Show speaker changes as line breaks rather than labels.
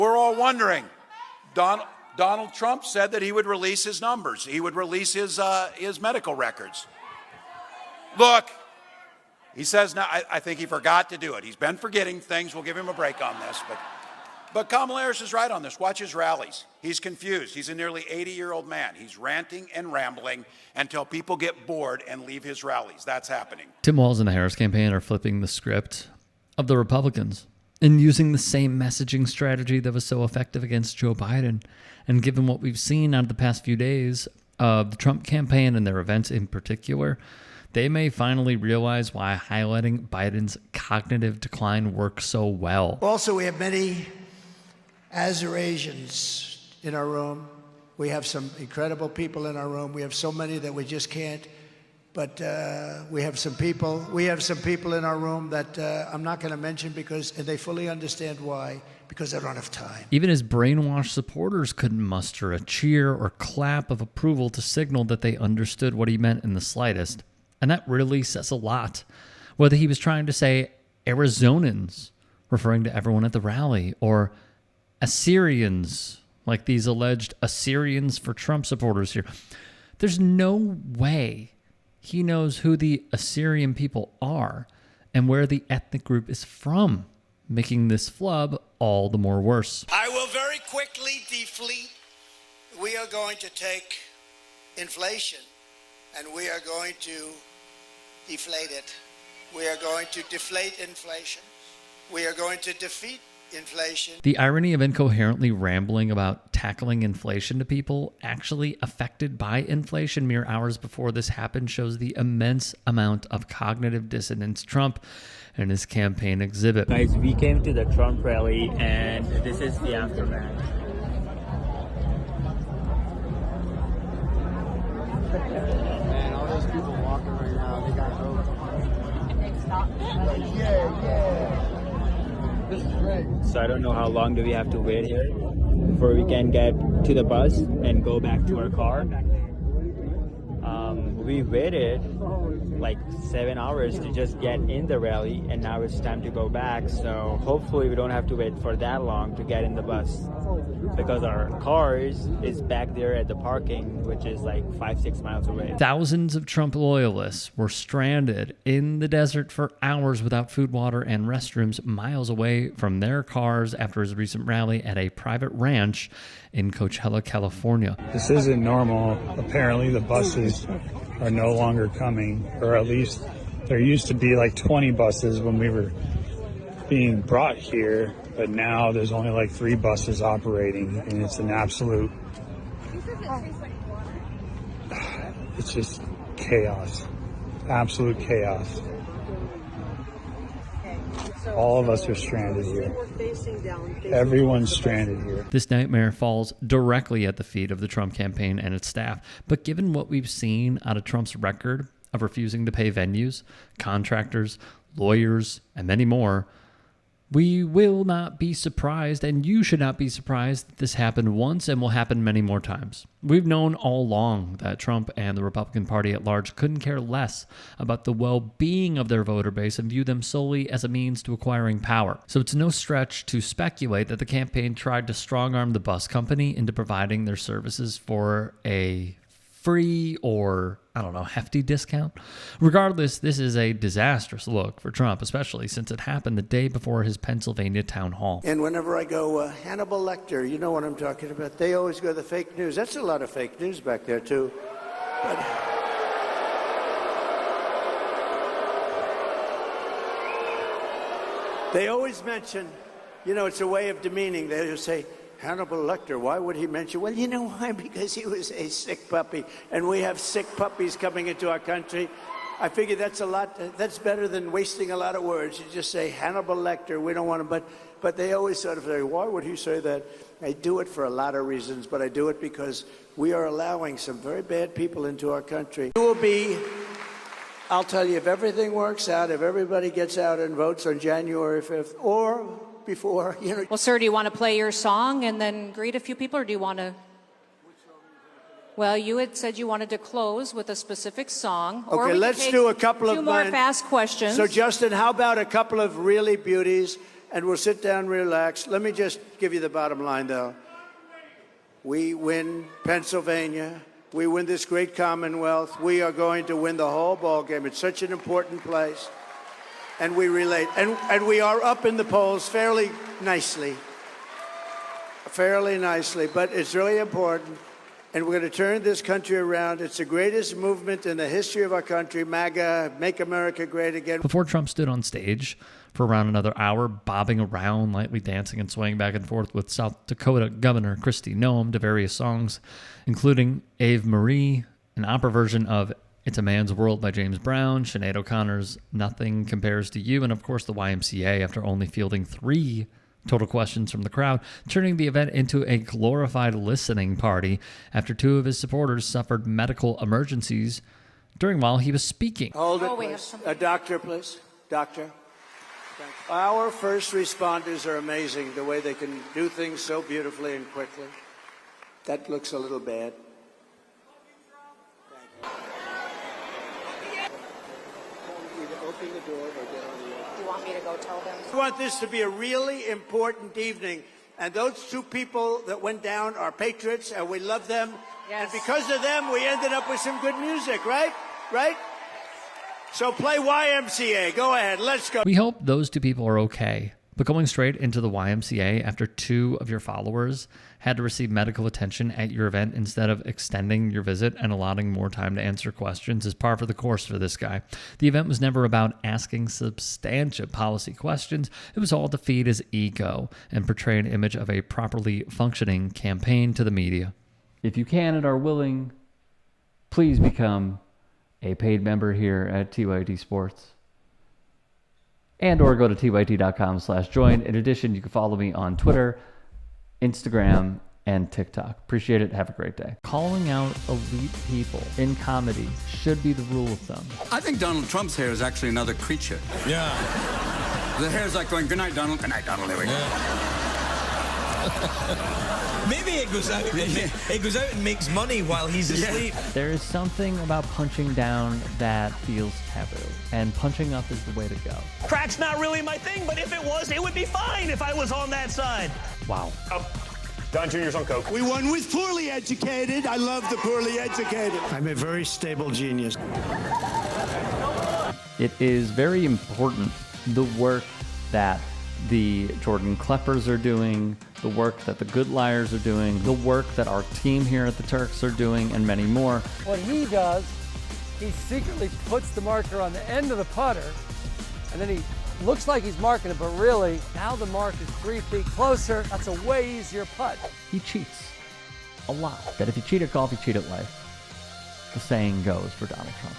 We're all wondering. Donald Trump said that he would release his numbers. He would release his medical records. Look, he says now, I think he forgot to do it. He's been forgetting things. We'll give him a break on this. But Kamala Harris is right on this. Watch his rallies. He's confused. He's a nearly 80-year-old man. He's ranting and rambling until people get bored and leave his rallies. That's happening.
Tim Walz and the Harris campaign are flipping the script of the Republicans and using the same messaging strategy that was so effective against Joe Biden. And given what we've seen out of the past few days of the Trump campaign and their events in particular, they may finally realize why highlighting Biden's cognitive decline works so well.
Also, we have many Azerasians in our room. We have some incredible people in our room. We have so many that we just can't. But we have some people in our room that I'm not going to mention because they fully understand why, because I don't have time.
Even his brainwashed supporters couldn't muster a cheer or clap of approval to signal that they understood what he meant in the slightest. And that really says a lot. Whether he was trying to say Arizonans, referring to everyone at the rally, or Assyrians, like these alleged Assyrians for Trump supporters here. There's no way he knows who the Assyrian people are and where the ethnic group is from, making this flub all the more worse.
I will very quickly deflate. We are going to take inflation and we are going to deflate it. We are going to deflate inflation. We are going to defeat inflation.
The irony of incoherently rambling about tackling inflation to people actually affected by inflation mere hours before this happened shows the immense amount of cognitive dissonance Trump and his campaign exhibit.
Guys, we came to the Trump rally and this is the aftermath.
Man, all those people walking right now, they got hope. Yeah. This is great.
So I don't know how long do we have to wait here before we can get to the bus and go back to our car. We waited like 7 hours to just get in the rally and now it's time to go back. So hopefully we don't have to wait for that long to get in the bus because our cars is back there at the parking, which is like 5-6 miles away.
Thousands of Trump loyalists were stranded in the desert for hours without food, water, and restrooms miles away from their cars after his recent rally at a private ranch in Coachella, California.
This isn't normal. Apparently the buses are no longer coming, or at least there used to be like 20 buses when we were being brought here, but now there's only like 3 buses operating, and it's an absolute, it's just chaos, absolute chaos. All of us are stranded here. Everyone's stranded here.
This nightmare falls directly at the feet of the Trump campaign and its staff. But given what we've seen out of Trump's record of refusing to pay venues, contractors, lawyers, and many more, we will not be surprised, and you should not be surprised that this happened once and will happen many more times. We've known all along that Trump and the Republican Party at large couldn't care less about the well-being of their voter base and view them solely as a means to acquiring power. So it's no stretch to speculate that the campaign tried to strong-arm the bus company into providing their services for a free or, I don't know, hefty discount. Regardless, this is a disastrous look for Trump, especially since it happened the day before his Pennsylvania town hall.
And whenever I go, Hannibal Lecter, you know what I'm talking about. They always go the fake news. That's a lot of fake news back there, too. But they always mention, you know, it's a way of demeaning. They just say, Hannibal Lecter, why would he mention? Well, you know why? Because he was a sick puppy, and we have sick puppies coming into our country. I figure that's a lot. That's better than wasting a lot of words. You just say Hannibal Lecter. We don't want him, but they always sort of say, why would he say that? I do it for a lot of reasons, but I do it because we are allowing some very bad people into our country. It will be, I'll tell you, if everything works out, if everybody gets out and votes on January 5th, or before, you know.
Well, sir, do you want to play your song and then greet a few people, or do you want to? Well, you had said you wanted to close with a specific song.
Okay, let's do a couple of
two more fast questions.
So, Justin, how about a couple of really beauties? and we'll sit down and relax. Let me just give you the bottom line, though. We win Pennsylvania. We win this great Commonwealth. We are going to win the whole ball game. It's such an important place. And we relate. And we are up in the polls fairly nicely. But it's really important. And we're going to turn this country around. It's the greatest movement in the history of our country, MAGA, Make America Great Again.
Before Trump stood on stage for around another hour, bobbing around, lightly dancing and swaying back and forth with South Dakota Governor Kristi Noem to various songs, including Ave Marie, an opera version of It's a Man's World by James Brown, Sinead O'Connor's Nothing Compares to You, and of course the YMCA, after only fielding 3 total questions from the crowd, turning the event into a glorified listening party after 2 of his supporters suffered medical emergencies while he was speaking.
Hold it, please. A doctor, please. Doctor. Our first responders are amazing, the way they can do things so beautifully and quickly. That looks a little bad. Open the door or get on the way.
Do you want me to go tell them?
We want this to be a really important evening. And those 2 people that went down are patriots, and we love them.
Yes.
And because of them, we ended up with some good music, right? Right? So play YMCA. Go ahead. Let's go.
We hope those 2 people are okay. But going straight into the YMCA after 2 of your followers had to receive medical attention at your event instead of extending your visit and allotting more time to answer questions is par for the course for this guy. The event was never about asking substantive policy questions. It was all to feed his ego and portray an image of a properly functioning campaign to the media. If you can and are willing, please become a paid member here at TYT Sports. And or go to tyt.com/join. In addition, you can follow me on Twitter, Instagram, and TikTok. Appreciate it. Have a great day. Calling out elite people in comedy should be the rule of thumb.
I think Donald Trump's hair is actually another creature.
Yeah.
The hair's like going, good night, Donald. Good night, Donald. Here we go.
Maybe it goes out. It goes out and makes money while he's asleep.
There is something about punching down that feels taboo, and punching up is the way to go.
Crack's not really my thing, but if it was, it would be fine if I was on that side.
Wow.
Don Jr.'s on coke.
We won with poorly educated. I love the poorly educated. I'm a very stable genius.
It is very important, the work that the Jordan Kleppers are doing, the work that the Good Liars are doing, the work that our team here at the Turks are doing, and many more.
What he does, he secretly puts the marker on the end of the putter, and then he looks like he's marking it, but really, now the mark is 3 feet closer. That's a way easier putt.
He cheats a lot. That if you cheat at golf, you cheat at life. The saying goes for Donald Trump.